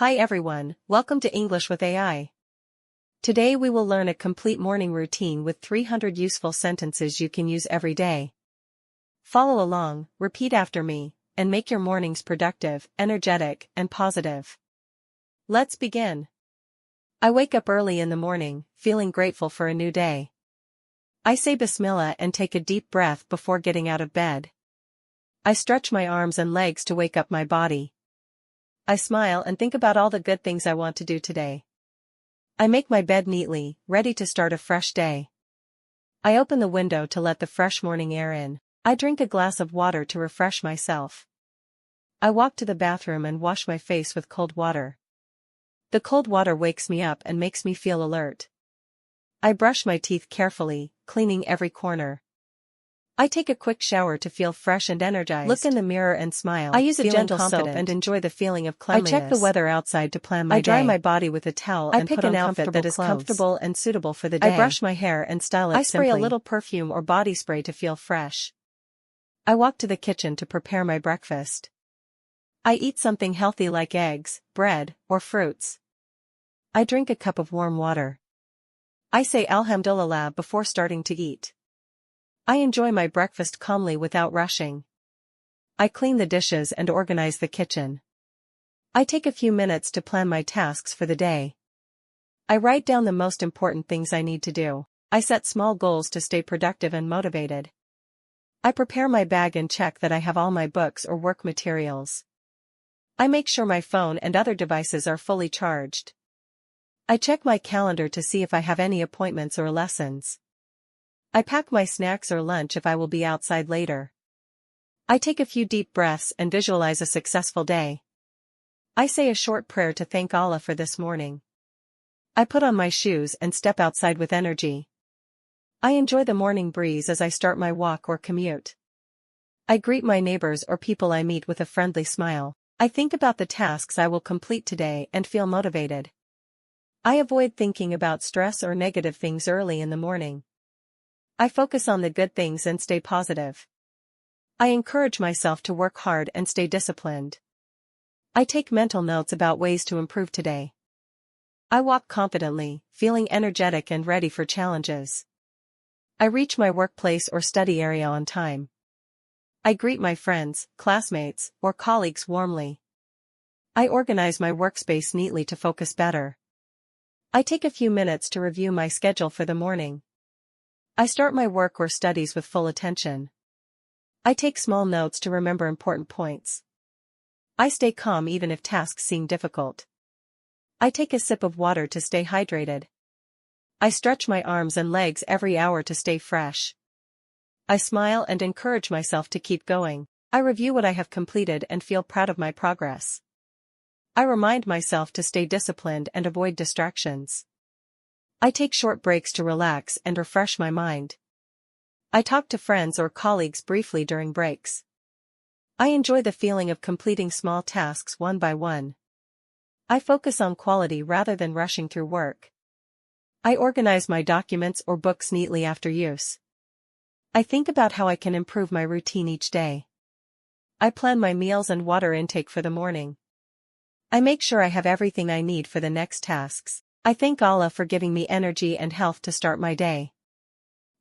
Hi everyone, welcome to English with AI. Today we will learn a complete morning routine with 300 useful sentences you can use every day. Follow along, repeat after me, and make your mornings productive, energetic, and positive. Let's begin. I wake up early in the morning, feeling grateful for a new day. I say Bismillah and take a deep breath before getting out of bed. I stretch my arms and legs to wake up my body. I smile and think about all the good things I want to do today. I make my bed neatly, ready to start a fresh day. I open the window to let the fresh morning air in. I drink a glass of water to refresh myself. I walk to the bathroom and wash my face with cold water. The cold water wakes me up and makes me feel alert. I brush my teeth carefully, cleaning every corner. I take a quick shower to feel fresh and energized. Look in the mirror and smile. I use a gentle soap and enjoy the feeling of cleanliness. I check the weather outside to plan my day. I dry my body with a towel and put on an outfit that is comfortable and suitable for the day. I brush my hair and style it simply. I spray a little perfume or body spray to feel fresh. I walk to the kitchen to prepare my breakfast. I eat something healthy like eggs, bread, or fruits. I drink a cup of warm water. I say Alhamdulillah before starting to eat. I enjoy my breakfast calmly without rushing. I clean the dishes and organize the kitchen. I take a few minutes to plan my tasks for the day. I write down the most important things I need to do. I set small goals to stay productive and motivated. I prepare my bag and check that I have all my books or work materials. I make sure my phone and other devices are fully charged. I check my calendar to see if I have any appointments or lessons. I pack my snacks or lunch if I will be outside later. I take a few deep breaths and visualize a successful day. I say a short prayer to thank Allah for this morning. I put on my shoes and step outside with energy. I enjoy the morning breeze as I start my walk or commute. I greet my neighbors or people I meet with a friendly smile. I think about the tasks I will complete today and feel motivated. I avoid thinking about stress or negative things early in the morning. I focus on the good things and stay positive. I encourage myself to work hard and stay disciplined. I take mental notes about ways to improve today. I walk confidently, feeling energetic and ready for challenges. I reach my workplace or study area on time. I greet my friends, classmates, or colleagues warmly. I organize my workspace neatly to focus better. I take a few minutes to review my schedule for the morning. I start my work or studies with full attention. I take small notes to remember important points. I stay calm even if tasks seem difficult. I take a sip of water to stay hydrated. I stretch my arms and legs every hour to stay fresh. I smile and encourage myself to keep going. I review what I have completed and feel proud of my progress. I remind myself to stay disciplined and avoid distractions. I take short breaks to relax and refresh my mind. I talk to friends or colleagues briefly during breaks. I enjoy the feeling of completing small tasks one by one. I focus on quality rather than rushing through work. I organize my documents or books neatly after use. I think about how I can improve my routine each day. I plan my meals and water intake for the morning. I make sure I have everything I need for the next tasks. I thank Allah for giving me energy and health to start my day.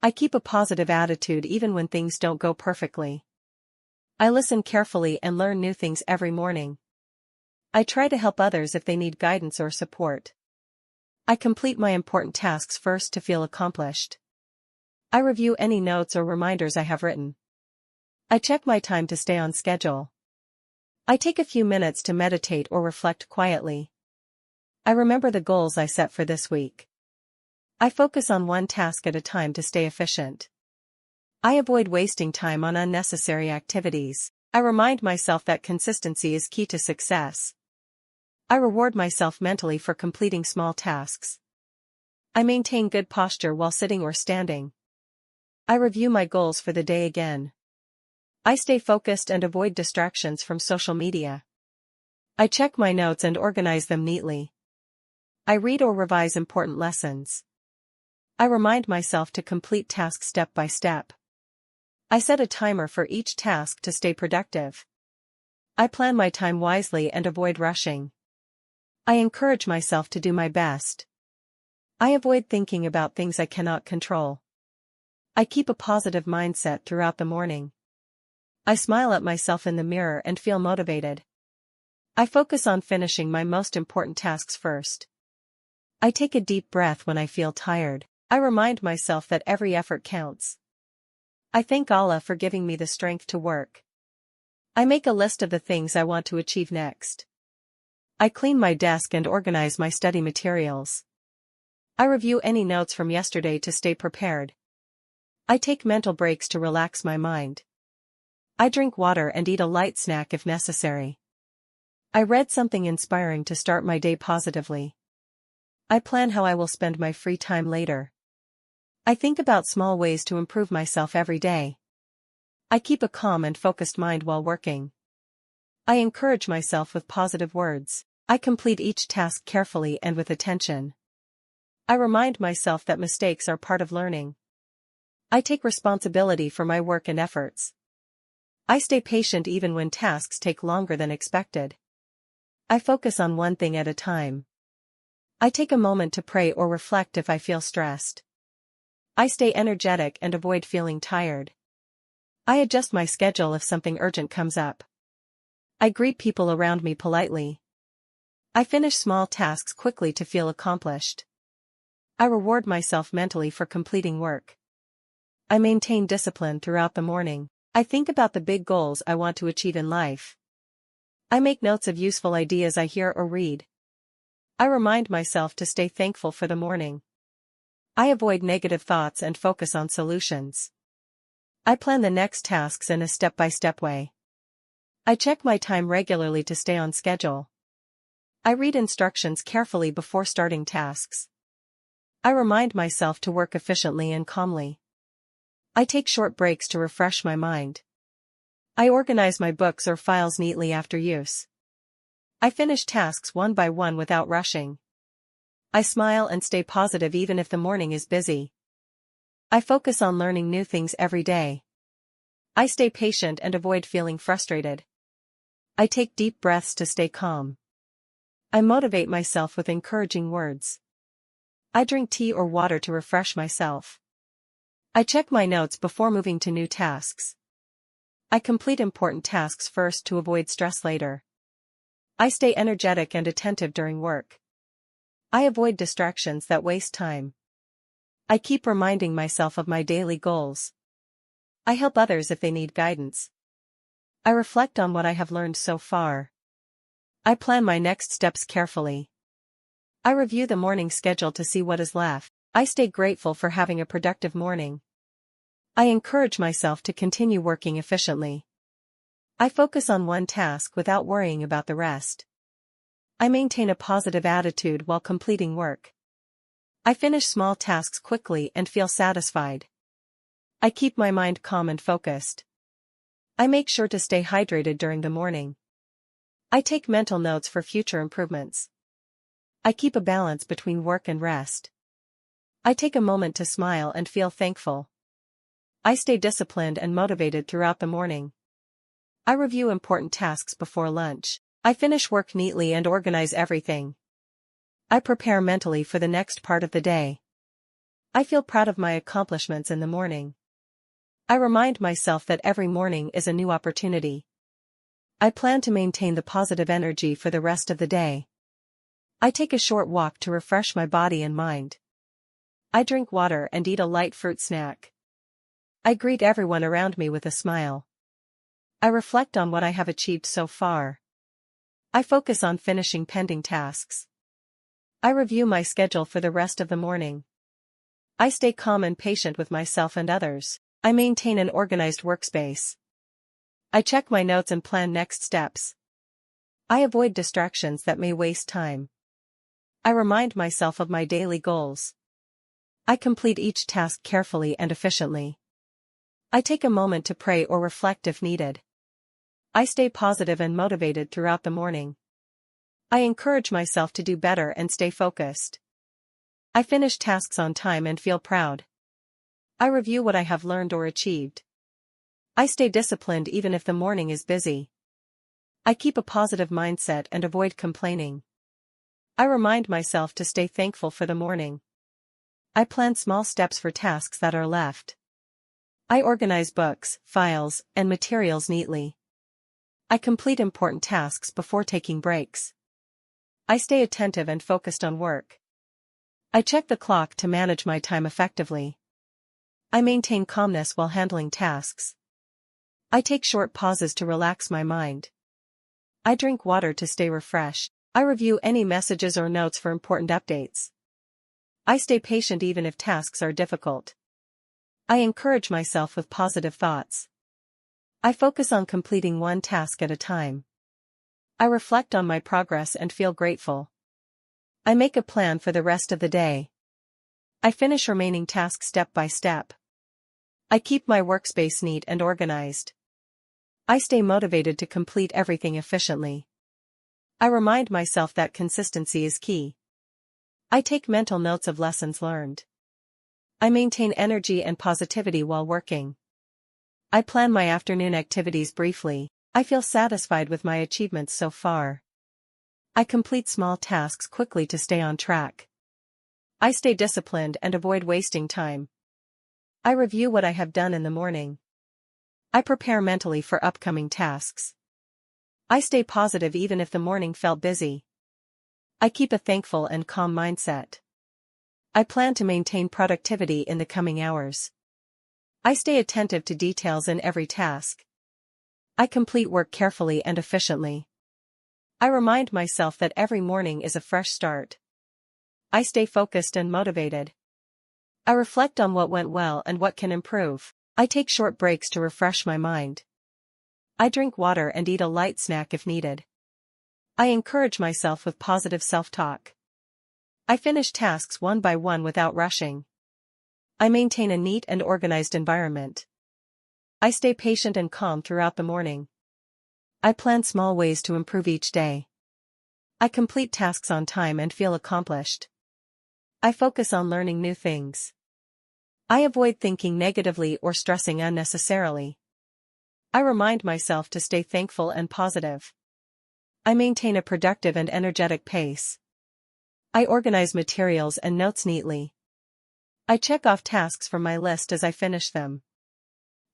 I keep a positive attitude even when things don't go perfectly. I listen carefully and learn new things every morning. I try to help others if they need guidance or support. I complete my important tasks first to feel accomplished. I review any notes or reminders I have written. I check my time to stay on schedule. I take a few minutes to meditate or reflect quietly. I remember the goals I set for this week. I focus on one task at a time to stay efficient. I avoid wasting time on unnecessary activities. I remind myself that consistency is key to success. I reward myself mentally for completing small tasks. I maintain good posture while sitting or standing. I review my goals for the day again. I stay focused and avoid distractions from social media. I check my notes and organize them neatly. I read or revise important lessons. I remind myself to complete tasks step by step. I set a timer for each task to stay productive. I plan my time wisely and avoid rushing. I encourage myself to do my best. I avoid thinking about things I cannot control. I keep a positive mindset throughout the morning. I smile at myself in the mirror and feel motivated. I focus on finishing my most important tasks first. I take a deep breath when I feel tired. I remind myself that every effort counts. I thank Allah for giving me the strength to work. I make a list of the things I want to achieve next. I clean my desk and organize my study materials. I review any notes from yesterday to stay prepared. I take mental breaks to relax my mind. I drink water and eat a light snack if necessary. I read something inspiring to start my day positively. I plan how I will spend my free time later. I think about small ways to improve myself every day. I keep a calm and focused mind while working. I encourage myself with positive words. I complete each task carefully and with attention. I remind myself that mistakes are part of learning. I take responsibility for my work and efforts. I stay patient even when tasks take longer than expected. I focus on one thing at a time. I take a moment to pray or reflect if I feel stressed. I stay energetic and avoid feeling tired. I adjust my schedule if something urgent comes up. I greet people around me politely. I finish small tasks quickly to feel accomplished. I reward myself mentally for completing work. I maintain discipline throughout the morning. I think about the big goals I want to achieve in life. I make notes of useful ideas I hear or read. I remind myself to stay thankful for the morning. I avoid negative thoughts and focus on solutions. I plan the next tasks in a step-by-step way. I check my time regularly to stay on schedule. I read instructions carefully before starting tasks. I remind myself to work efficiently and calmly. I take short breaks to refresh my mind. I organize my books or files neatly after use. I finish tasks one by one without rushing. I smile and stay positive even if the morning is busy. I focus on learning new things every day. I stay patient and avoid feeling frustrated. I take deep breaths to stay calm. I motivate myself with encouraging words. I drink tea or water to refresh myself. I check my notes before moving to new tasks. I complete important tasks first to avoid stress later. I stay energetic and attentive during work. I avoid distractions that waste time. I keep reminding myself of my daily goals. I help others if they need guidance. I reflect on what I have learned so far. I plan my next steps carefully. I review the morning schedule to see what is left. I stay grateful for having a productive morning. I encourage myself to continue working efficiently. I focus on one task without worrying about the rest. I maintain a positive attitude while completing work. I finish small tasks quickly and feel satisfied. I keep my mind calm and focused. I make sure to stay hydrated during the morning. I take mental notes for future improvements. I keep a balance between work and rest. I take a moment to smile and feel thankful. I stay disciplined and motivated throughout the morning. I review important tasks before lunch. I finish work neatly and organize everything. I prepare mentally for the next part of the day. I feel proud of my accomplishments in the morning. I remind myself that every morning is a new opportunity. I plan to maintain the positive energy for the rest of the day. I take a short walk to refresh my body and mind. I drink water and eat a light fruit snack. I greet everyone around me with a smile. I reflect on what I have achieved so far. I focus on finishing pending tasks. I review my schedule for the rest of the morning. I stay calm and patient with myself and others. I maintain an organized workspace. I check my notes and plan next steps. I avoid distractions that may waste time. I remind myself of my daily goals. I complete each task carefully and efficiently. I take a moment to pray or reflect if needed. I stay positive and motivated throughout the morning. I encourage myself to do better and stay focused. I finish tasks on time and feel proud. I review what I have learned or achieved. I stay disciplined even if the morning is busy. I keep a positive mindset and avoid complaining. I remind myself to stay thankful for the morning. I plan small steps for tasks that are left. I organize books, files, and materials neatly. I complete important tasks before taking breaks. I stay attentive and focused on work. I check the clock to manage my time effectively. I maintain calmness while handling tasks. I take short pauses to relax my mind. I drink water to stay refreshed. I review any messages or notes for important updates. I stay patient even if tasks are difficult. I encourage myself with positive thoughts. I focus on completing one task at a time. I reflect on my progress and feel grateful. I make a plan for the rest of the day. I finish remaining tasks step by step. I keep my workspace neat and organized. I stay motivated to complete everything efficiently. I remind myself that consistency is key. I take mental notes of lessons learned. I maintain energy and positivity while working. I plan my afternoon activities briefly. I feel satisfied with my achievements so far. I complete small tasks quickly to stay on track. I stay disciplined and avoid wasting time. I review what I have done in the morning. I prepare mentally for upcoming tasks. I stay positive even if the morning felt busy. I keep a thankful and calm mindset. I plan to maintain productivity in the coming hours. I stay attentive to details in every task. I complete work carefully and efficiently. I remind myself that every morning is a fresh start. I stay focused and motivated. I reflect on what went well and what can improve. I take short breaks to refresh my mind. I drink water and eat a light snack if needed. I encourage myself with positive self-talk. I finish tasks one by one without rushing. I maintain a neat and organized environment. I stay patient and calm throughout the morning. I plan small ways to improve each day. I complete tasks on time and feel accomplished. I focus on learning new things. I avoid thinking negatively or stressing unnecessarily. I remind myself to stay thankful and positive. I maintain a productive and energetic pace. I organize materials and notes neatly. I check off tasks from my list as I finish them.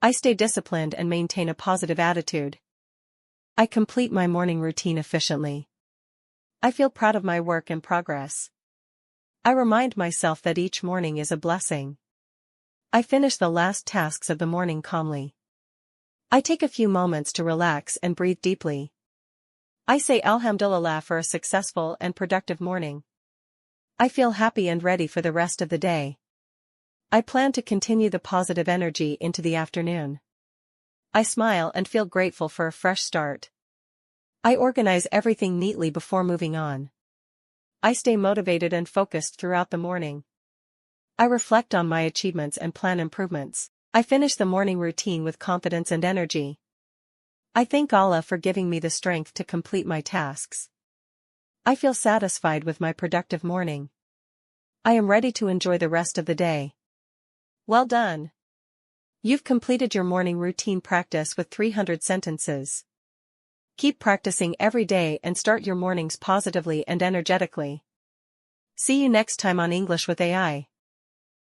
I stay disciplined and maintain a positive attitude. I complete my morning routine efficiently. I feel proud of my work and progress. I remind myself that each morning is a blessing. I finish the last tasks of the morning calmly. I take a few moments to relax and breathe deeply. I say Alhamdulillah for a successful and productive morning. I feel happy and ready for the rest of the day. I plan to continue the positive energy into the afternoon. I smile and feel grateful for a fresh start. I organize everything neatly before moving on. I stay motivated and focused throughout the morning. I reflect on my achievements and plan improvements. I finish the morning routine with confidence and energy. I thank Allah for giving me the strength to complete my tasks. I feel satisfied with my productive morning. I am ready to enjoy the rest of the day. Well done! You've completed your morning routine practice with 300 sentences. Keep practicing every day and start your mornings positively and energetically. See you next time on English with AI.